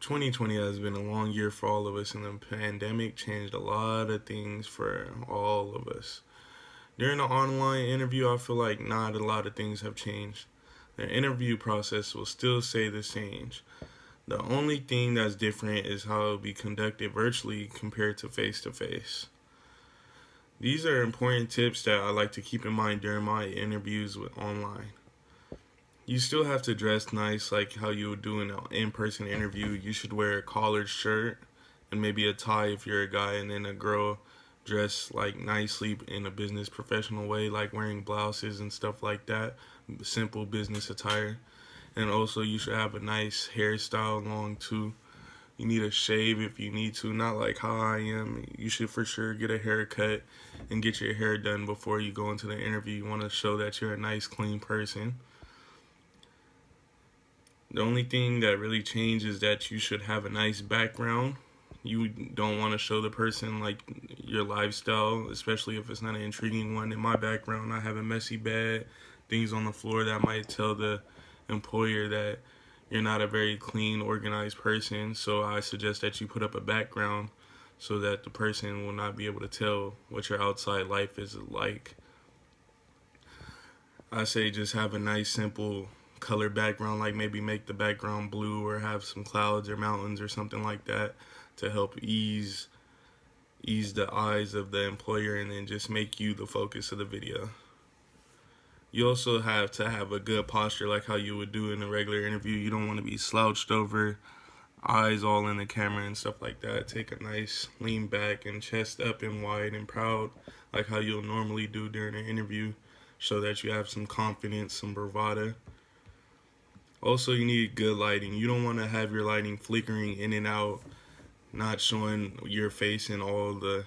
2020 has been a long year for all of us, and the pandemic changed a lot of things for all of us. During the online interview, I feel like not a lot of things have changed. The interview process will still stay the same. The only thing that's different is how it will be conducted virtually compared to face to face. These are important tips that I like to keep in mind during my interviews with online. You still have to dress nice like how you would do in an in-person interview. You should wear a collared shirt and maybe a tie if you're a guy, and then a girl dress like nicely in a business professional way, like wearing blouses and stuff like that, simple business attire. And also you should have a nice hairstyle along too. You need a shave if you need to, not like how I am. You should for sure get a haircut and get your hair done before you go into the interview. You want to show that you're a nice, clean person. The only thing that really changed is that you should have a nice background. You don't want to show the person like your lifestyle, especially if it's not an intriguing one. In my background, I have a messy bed, things on the floor that might tell the employer that you're not a very clean, organized person. So I suggest that you put up a background so that the person will not be able to tell what your outside life is like. I say just have a nice, simple color background, like maybe make the background blue or have some clouds or mountains or something like that to help ease the eyes of the employer, and then just make you the focus of the video. You also have to have a good posture like how you would do in a regular interview. You don't want to be slouched over, eyes all in the camera and stuff like that. Take a nice lean back and chest up and wide and proud like how you'll normally do during an interview, so that you have some confidence, some bravado. Also, you need good lighting. You don't want to have your lighting flickering in and out, not showing your face and all the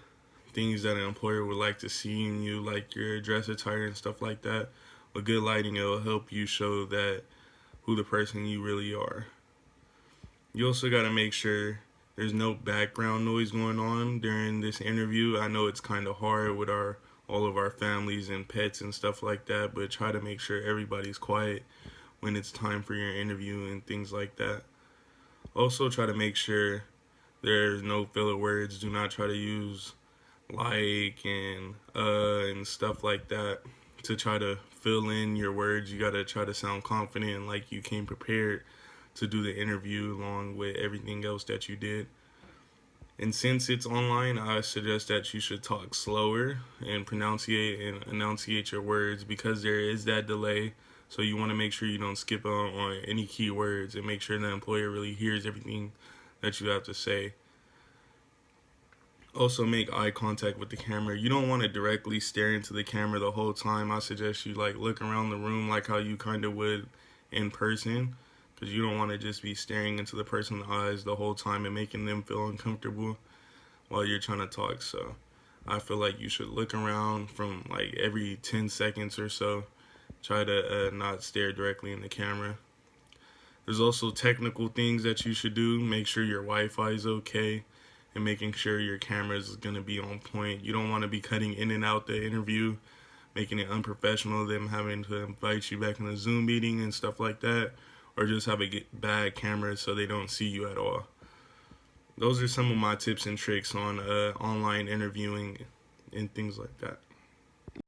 things that an employer would like to see in you, like your dress attire and stuff like that. With good lighting, it will help you show that who the person you really are. You also got to make sure there's no background noise going on during this interview. I know it's kind of hard with all of our families and pets and stuff like that, but try to make sure everybody's quiet when it's time for your interview and things like that. Also, try to make sure there's no filler words. Do not try to use like and stuff like that to try to fill in your words. You gotta try to sound confident and like you came prepared to do the interview along with everything else that you did. And since it's online, I suggest that you should talk slower and enunciate your words, because there is that delay. So you want to make sure you don't skip on any key words, and make sure the employer really hears everything that you have to say. Also, make eye contact with the camera. You don't want to directly stare into the camera the whole time. I suggest you like look around the room like how you kind of would in person, because you don't want to just be staring into the person's eyes the whole time and making them feel uncomfortable while you're trying to talk. So I feel like you should look around from like every 10 seconds or so. Try to not stare directly in the camera. There's also technical things that you should do. Make sure your Wi-Fi is okay, and making sure your camera is going to be on point. You don't want to be cutting in and out the interview, making it unprofessional, them having to invite you back in a Zoom meeting and stuff like that, or just have a bad camera so they don't see you at all. Those are some of my tips and tricks on online interviewing and things like that.